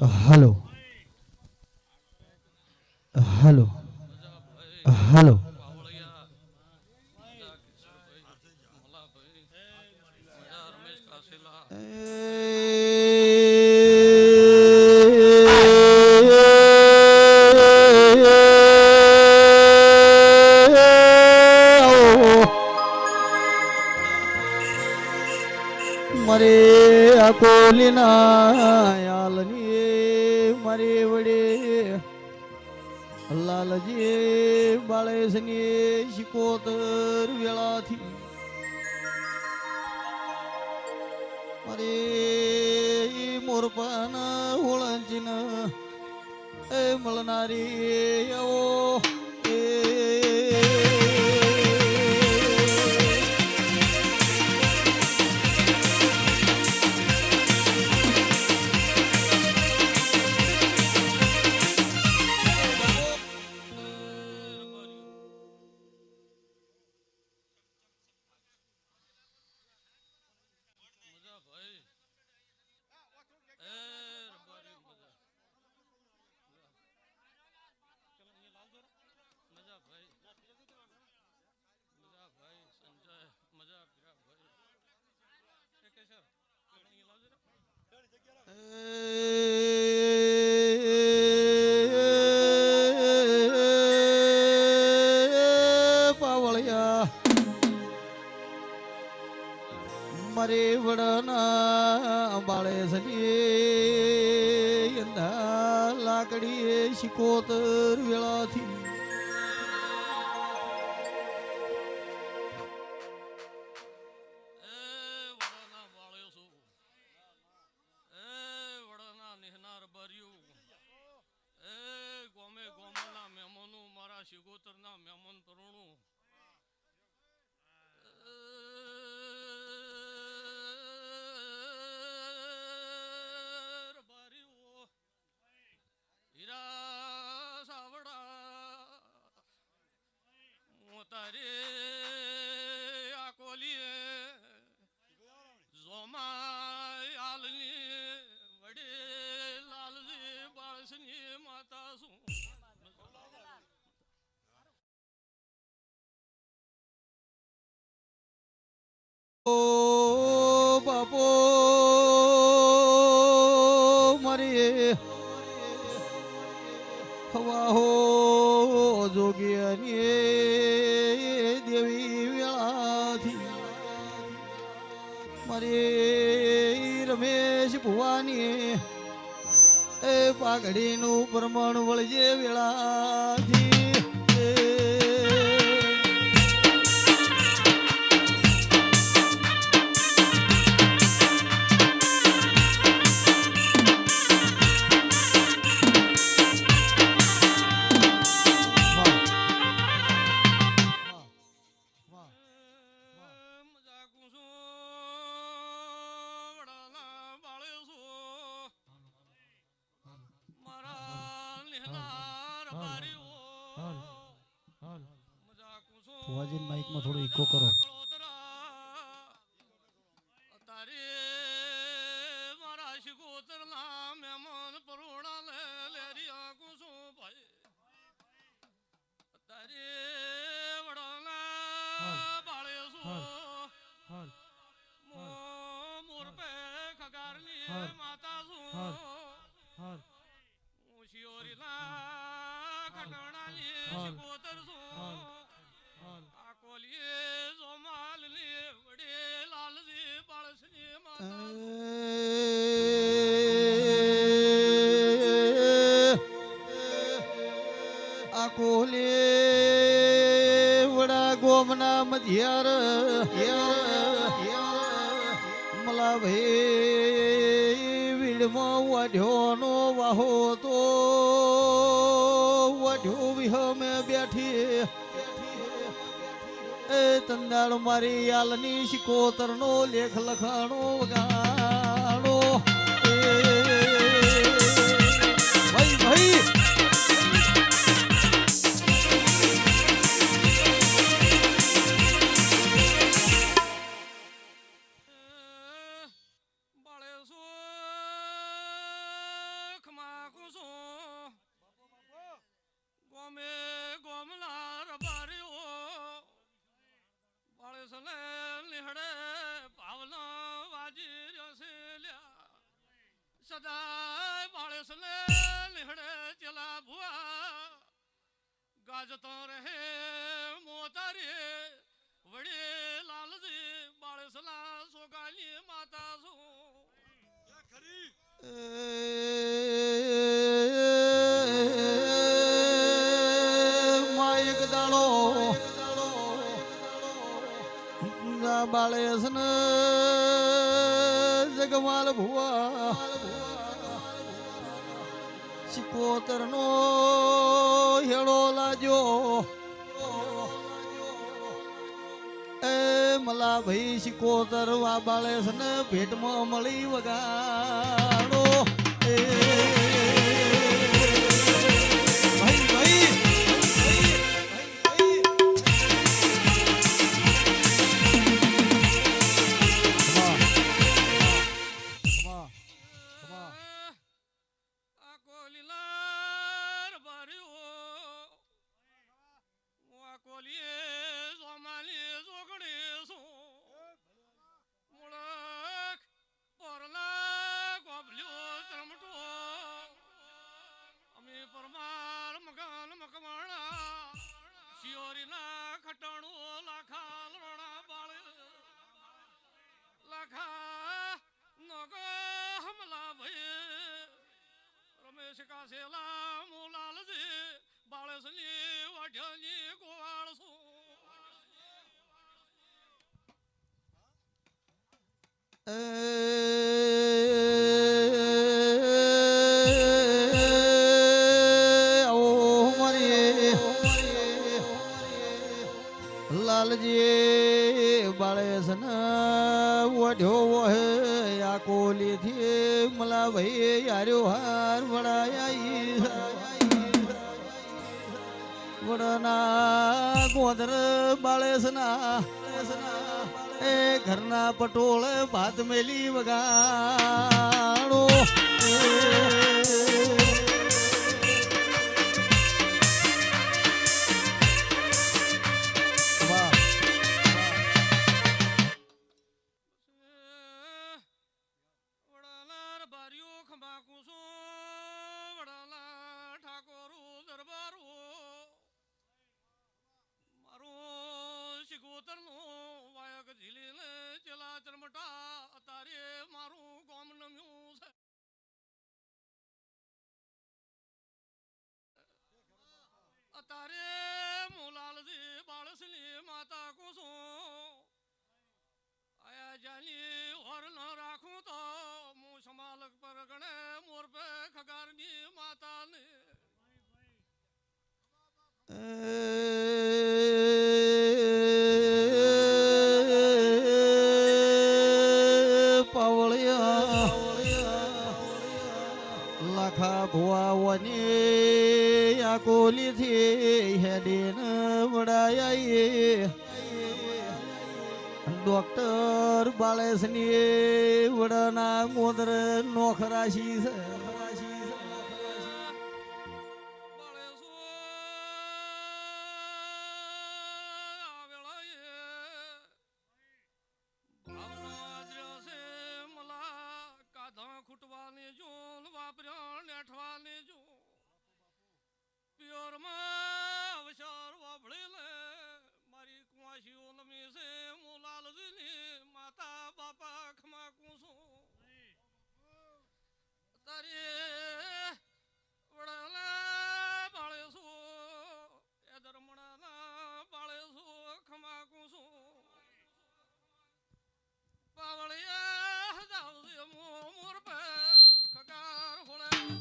Hello hello hello મરે અકોલીના યાલની મરે વડે લાલજી બાળેસની શિકોતર વેળાથી મરે મોરપાના ઓળંચીન એ મળનારી આવો પાવળિયા મરે વડના બાળે સની લાકડી શિકોતર વેળાથી ઓ બાપો મરી હવા હો જોગિયાની દેવી વેળાથી મારી રમેશ ભુવાની એ પાઘડીનું પ્રમાણ વળજે વેળાથી ફુવાજી માઇકમાં થોડો ઇકો કરો. આ કોલે વડા ગોમના મધ્યાર મલા ભાઈ વીડમાં વાઢ્યોનો વાહો તો વાઢ્યો વિહમે બેઠી એ તંદાળ મારી યાલની શિકોતરનો લેખ લખાણો ગાણો ભાઈ ભાઈ સદા બાળસને નિહળે ચલા ભુઆ ગાજતો રહે મોતારે વડે લાલજી બાળસલા સોગાલી માતા છું ખરી માયક દાડો બાળેસન જગમાલ ભુવા સિકોતર નો હેળો લાજો એ મલા ભાઈ સિકોતર વા બાળેસન ભેટમાં મળી વગાડો એ ભાઈ ભાઈ કાસેલા મોલાલજી બાળસની વાઢ્યાની ગોવાળ લાલજી બાળેસન વઢ્યો હે આ કોલી થી મલા ભાઈ યાર્યો હાર વડાયા વડના ગોદર બાળેસના એ ઘરના પટોળ ભાત મેલી વગાડો તારે મોલાલજી બાળસની માતા કુસો આયા જાની ઓર ન રાખું તો હું સમાલક પર ગણે મોર પે ખગારની માતાને પાવળિયા લાખા ભુવાની આ કોલી થી હેડીન વડાયા ડોક્ટર બાળેસની વડાના ગોદર નોખરાશી છે ખૂટવાની જો વાપર્યા નેઠવાની જો પિયરમાં અવસર વાપડી લે મારી કુવાસીઓ નમી છે મોલાલજીની માતા બાપા ખમા કુસો તારી વડાલા બાળેસો એ ધર્મણાના બાળેસો ખમા કુસો પાવળિયા જાવજે મોર પે ખગાર હોળે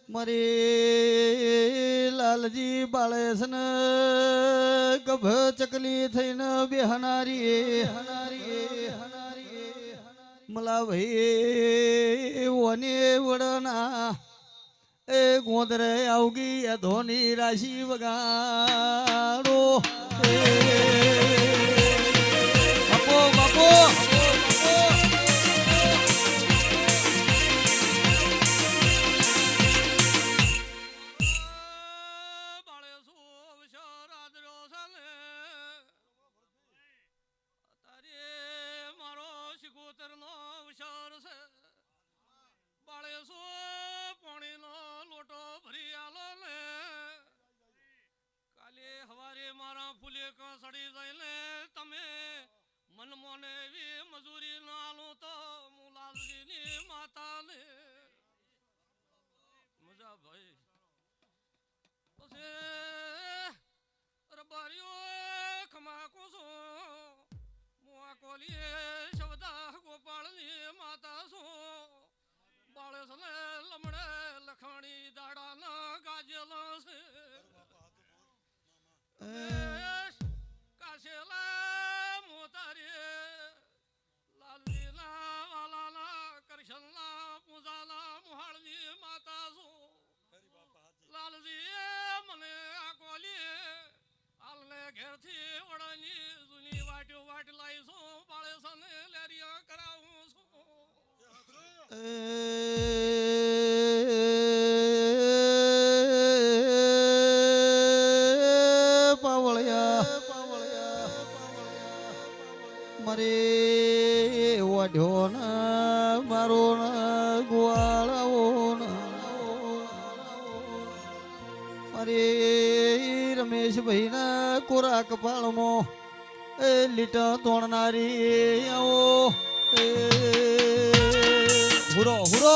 મારી લાલજી બાળેસન ગભ ચકલી થઈને બેહનારી મલા ભાઈ ઓને વડના એ ગોંદરે આવગી ધોની રાશિ વગાડો બાપો બાપો બાળે શું અવસર આદર્યો છે ને તારે મારો શિકોતરનો અવસર છે બાળે શું પાણીનો લોટો ભરી આલો ને કાલે હવારે મારા ફૂલે સડી જઈને તમે મન મોને એવી મજૂરી ના આલું તો હું લાલજીની માતાને મજા ભાઈ પછી રબારીઓ ખમાકો છો મુઆ કોલીએ શબ્દા ગોપાળની માતા છો બાળસને લમડે લખાણી દાડાના ગાજેલા છે કાશેલા મોતારે લાલજીના વાલાના કરશનના પૂજાના મુહાળની માતા છો લાલજી મને આ કોલી હાલને ઘેરથી વડાની જૂની વાટ્યો વાટ લાવી છું બાળે સને લેરિયા કરાવું છું મારે વાઢ્યો ના મારો ના ગોવાળાઓ મારે રમેશભાઈ ના કોરા કપાળમાં એ લીટા તોડનારી આવો હુરો હુરો